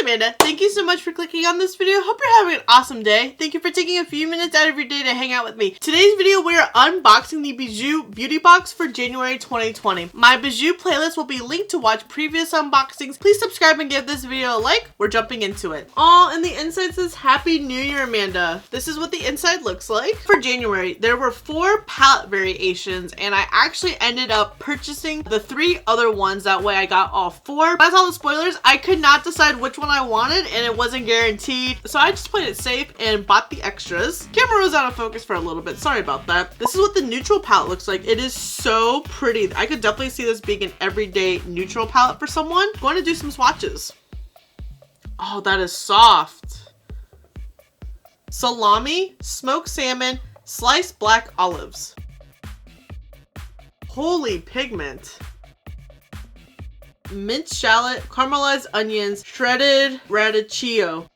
Amanda. Thank you so much for clicking on this video. Hope you're having an awesome day. Thank you for taking a few minutes out of your day to hang out with me. Today's video, we're unboxing the BIJOU beauty box for January 2020. My BIJOU playlist will be linked to watch previous unboxings. Please subscribe and give this video a like. We're jumping into it. Oh, and the inside says Happy New Year, Amanda. This is what the inside looks like. For January, there were 4 palette variations, and I actually ended up purchasing the 3 other ones. That way I got all 4. When I saw the spoilers, I could not decide which one I wanted, and it wasn't guaranteed, so I just played it safe and bought the extras. Camera was out of focus for a little bit, sorry about that. This is what the neutral palette looks like. It is so pretty. I could definitely see this being an everyday neutral palette for someone. I'm going to do some swatches. Oh, that is soft. Salami, smoked salmon, sliced black olives. Holy pigment. Minced shallot, caramelized onions, shredded radicchio.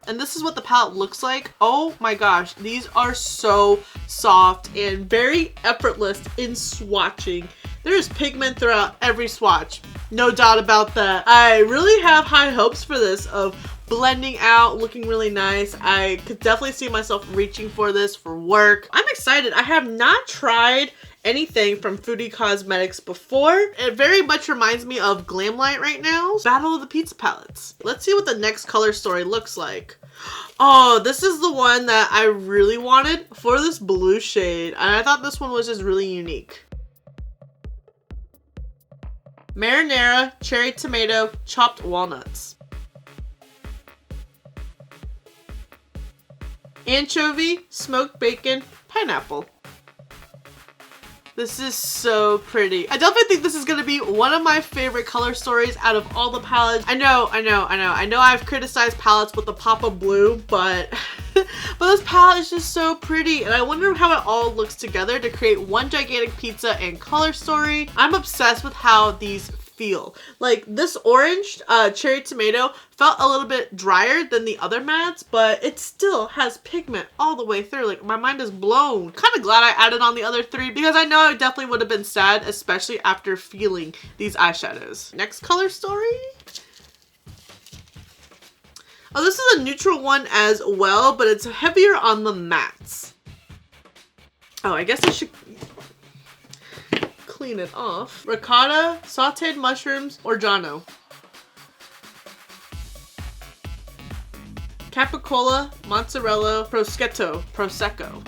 And this is what the palette looks like. Oh my gosh, these are so soft and very effortless in swatching. There is pigment throughout every swatch, no doubt about that. I really have high hopes for this of blending out, looking really nice. I could definitely see myself reaching for this for work. I'm excited. I have not tried anything from Foodie Cosmetics before. It very much reminds me of Glamlight right now. Battle of the Pizza Palettes. Let's see what the next color story looks like. Oh, this is the one that I really wanted for this blue shade. And I thought this one was just really unique. Marinara, cherry tomato, chopped walnuts. Anchovy, smoked bacon, pineapple. This is so pretty. I definitely think this is gonna be one of my favorite color stories out of all the palettes. I know I've criticized palettes with the pop of blue, but this palette is just so pretty, and I wonder how it all looks together to create one gigantic pizza and color story. I'm obsessed with how these feel. Like this orange cherry tomato felt a little bit drier than the other mattes, but it still has pigment all the way through. Like my mind is blown. Kind of glad I added on the other 3 because I know I definitely would have been sad, especially after feeling these eyeshadows. Next color story. Oh, this is a neutral one as well, but it's heavier on the mattes. Oh, I guess I should clean it off. Ricotta, sauteed mushrooms, orgeano. Capicola, mozzarella, prosecco.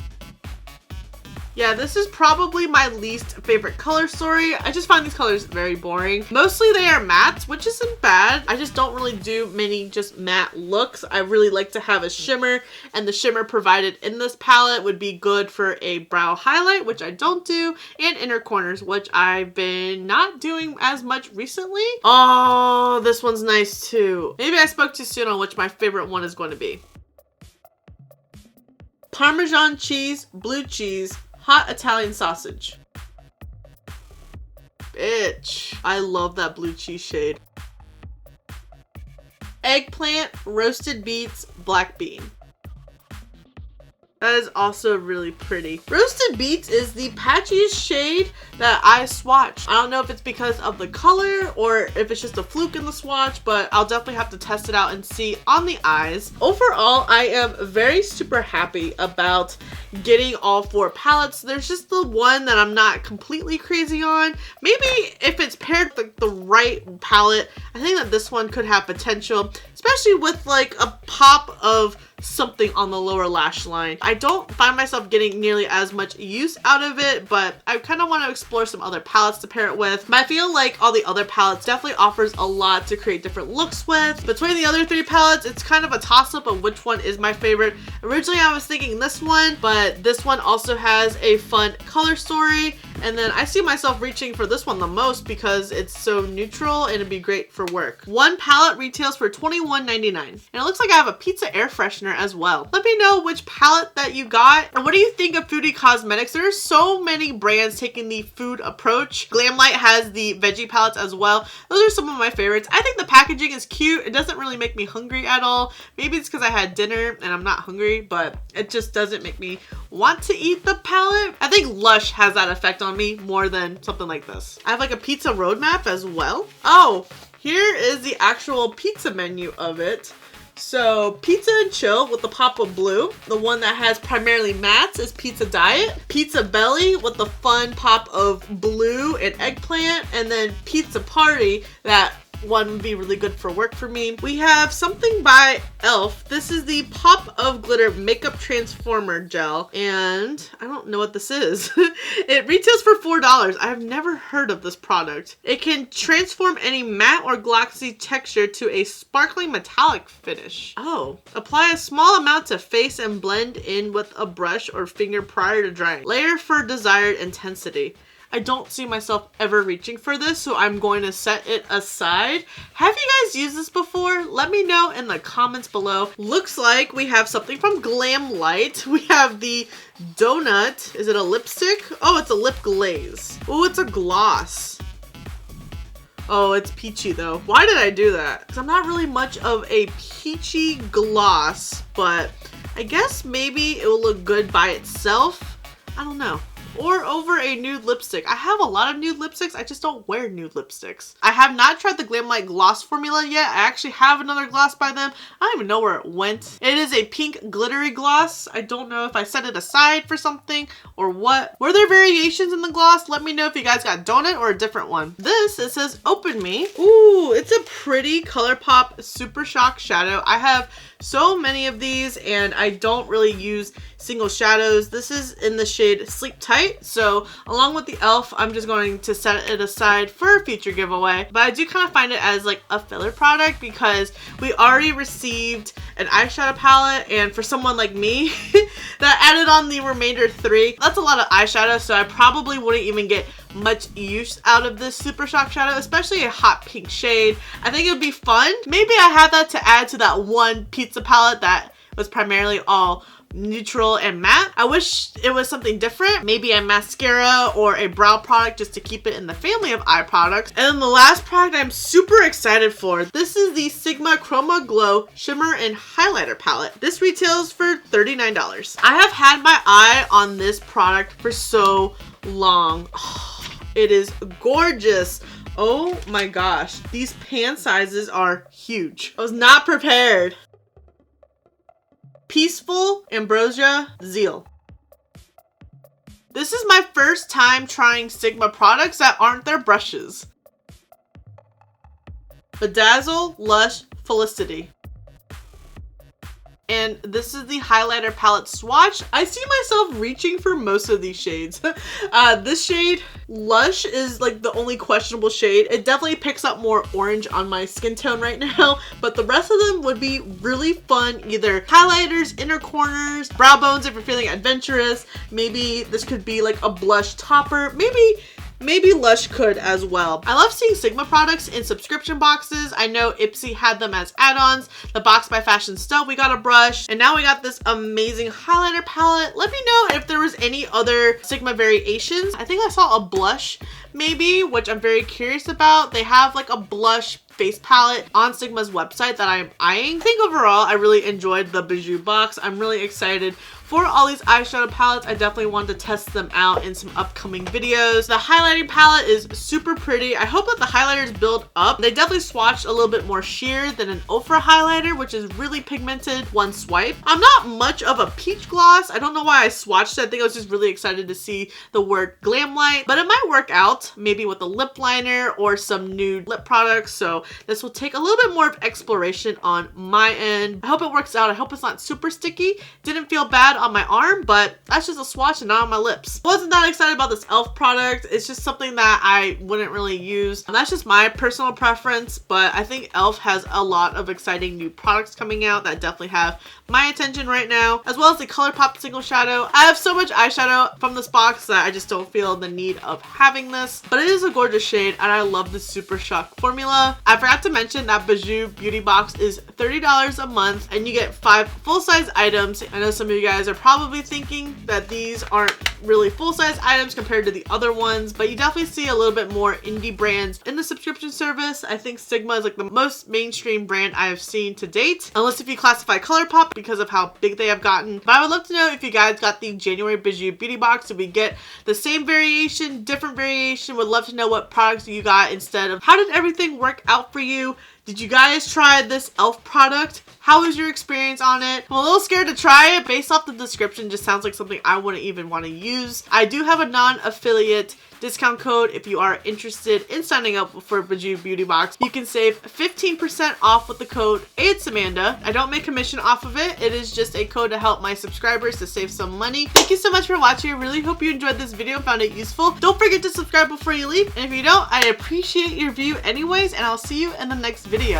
Yeah, this is probably my least favorite color story. I just find these colors very boring. Mostly they are mattes, which isn't bad. I just don't really do many just matte looks. I really like to have a shimmer, and the shimmer provided in this palette would be good for a brow highlight, which I don't do, and inner corners, which I've been not doing as much recently. Oh, this one's nice too. Maybe I spoke too soon on which my favorite one is going to be. Parmesan cheese, blue cheese, hot Italian sausage. Bitch. I love that blue cheese shade. Eggplant, roasted beets, black bean. That is also really pretty. Roasted beets is the patchiest shade that I swatched. I don't know if it's because of the color or if it's just a fluke in the swatch, but I'll definitely have to test it out and see on the eyes. Overall, I am very super happy about getting all 4 palettes. There's just the one that I'm not completely crazy on. Maybe if it's paired with the right palette, I think that this one could have potential, especially with like a pop of something on the lower lash line. I don't find myself getting nearly as much use out of it, but I kind of want to explore some other palettes to pair it with. But I feel like all the other palettes definitely offers a lot to create different looks with. Between the other 3 palettes, it's kind of a toss-up of which one is my favorite. Originally, I was thinking this one, but this one also has a fun color story. And then I see myself reaching for this one the most because it's so neutral and it'd be great for work. One palette retails for $21.99. And it looks like I have a pizza air freshener as well. Let me know which palette that you got and what do you think of Foodie Cosmetics. There are so many brands taking the food approach. Glamlight has the veggie palettes as well. Those are some of my favorites. I think the packaging is cute. It doesn't really make me hungry at all. Maybe it's because I had dinner and I'm not hungry, but it just doesn't make me want to eat the palette. I think Lush has that effect on me more than something like this. I have like a pizza roadmap as well. Oh, Here is the actual pizza menu of it. So pizza and chill with the pop of blue. The one that has primarily mattes is pizza diet. Pizza belly with the fun pop of blue and eggplant. And then pizza party, that one would be really good for work for me. We have something by e.l.f. This is the Pop of Glitter Makeup Transformer Gel, and I don't know what this is. It retails for $4. I have never heard of this product. It can transform any matte or glossy texture to a sparkling metallic finish. Oh. Apply a small amount to face and blend in with a brush or finger prior to drying. Layer for desired intensity. I don't see myself ever reaching for this, so I'm going to set it aside. Have you guys used this before? Let me know in the comments below. Looks like we have something from Glam Light. We have the Donut. Is it a lipstick? Oh, it's a lip glaze. Oh, it's a gloss. Oh, it's peachy though. Why did I do that? Because I'm not really much of a peachy gloss, but I guess maybe it will look good by itself. I don't know. Or over a nude lipstick. I have a lot of nude lipsticks. I just don't wear nude lipsticks. I have not tried the Glam Light gloss formula yet. I actually have another gloss by them. I don't even know where it went. It is a pink glittery gloss. I don't know if I set it aside for something or what. Were there variations in the gloss? Let me know if you guys got donut or a different one. This, it says Open Me. Ooh, it's a pretty ColourPop Super Shock shadow. I have so many of these and I don't really use single shadows. This is in the shade Sleep Tight. So along with the e.l.f., I'm just going to set it aside for a future giveaway. But I do kind of find it as like a filler product because we already received an eyeshadow palette, and for someone like me that added on the remainder 3, that's a lot of eyeshadow, so I probably wouldn't even get much use out of this Super Shock shadow, especially a hot pink shade. I think it would be fun. Maybe I have that to add to that one pizza palette that was primarily all neutral and matte. I wish it was something different, maybe a mascara or a brow product just to keep it in the family of eye products. And then the last product I'm super excited for, this is the Sigma Chroma Glow Shimmer and Highlighter Palette. This retails for $39. I have had my eye on this product for so long. Oh, it is gorgeous. Oh my gosh, these pan sizes are huge. I was not prepared. Peaceful Ambrosia Zeal. This is my first time trying Sigma products that aren't their brushes. Bedazzle Lush Felicity. And this is the highlighter palette swatch. I see myself reaching for most of these shades. This shade, Lush, is like the only questionable shade. It definitely picks up more orange on my skin tone right now, but the rest of them would be really fun. Either highlighters, inner corners, brow bones if you're feeling adventurous. Maybe this could be like a blush topper. Maybe Lush could as well. I love seeing Sigma products in subscription boxes. I know IPSY had them as add-ons. The Box by Fashion Stuff, we got a brush. And now we got this amazing highlighter palette. Let me know if there was any other Sigma variations. I think I saw a blush maybe, which I'm very curious about. They have like a blush face palette on Sigma's website that I'm eyeing. I think overall I really enjoyed the BIJOU box. I'm really excited for all these eyeshadow palettes. I definitely want to test them out in some upcoming videos. The highlighting palette is super pretty. I hope that the highlighters build up. They definitely swatched a little bit more sheer than an Ofra highlighter, which is really pigmented one swipe. I'm not much of a peach gloss. I don't know why I swatched it. I think I was just really excited to see the word Glam Light, but it might work out maybe with a lip liner or some nude lip products. So this will take a little bit more of exploration on my end. I hope it works out. I hope it's not super sticky. Didn't feel bad on my arm, but that's just a swatch and not on my lips. Wasn't that excited about this e.l.f. product. It's just something that I wouldn't really use. And that's just my personal preference, but I think e.l.f. has a lot of exciting new products coming out that definitely have my attention right now, as well as the ColourPop single shadow. I have so much eyeshadow from this box that I just don't feel the need of having this, but it is a gorgeous shade and I love the Super Shock formula. I forgot to mention that BIJOU beauty box is $30 a month and you get 5 full-size items. I know some of you guys are probably thinking that these aren't really full-size items compared to the other ones, but you definitely see a little bit more indie brands in the subscription service. I think Sigma is like the most mainstream brand I have seen to date, unless if you classify ColourPop, because of how big they have gotten. But I would love to know if you guys got the January BIJOU beauty box. Did we get the same variation, different variation? Would love to know what products you got instead of. How did everything work out for you? Did you guys try this e.l.f. product? How was your experience on it? I'm a little scared to try it. Based off the description, just sounds like something I wouldn't even want to use. I do have a non-affiliate discount code if you are interested in signing up for BIJOU Beauty Box. You can save 15% off with the code ayyyeeeitsamanda. I don't make commission off of it. It is just a code to help my subscribers to save some money. Thank you so much for watching. I really hope you enjoyed this video and found it useful. Don't forget to subscribe before you leave. And if you don't, I appreciate your view anyways, and I'll see you in the next video.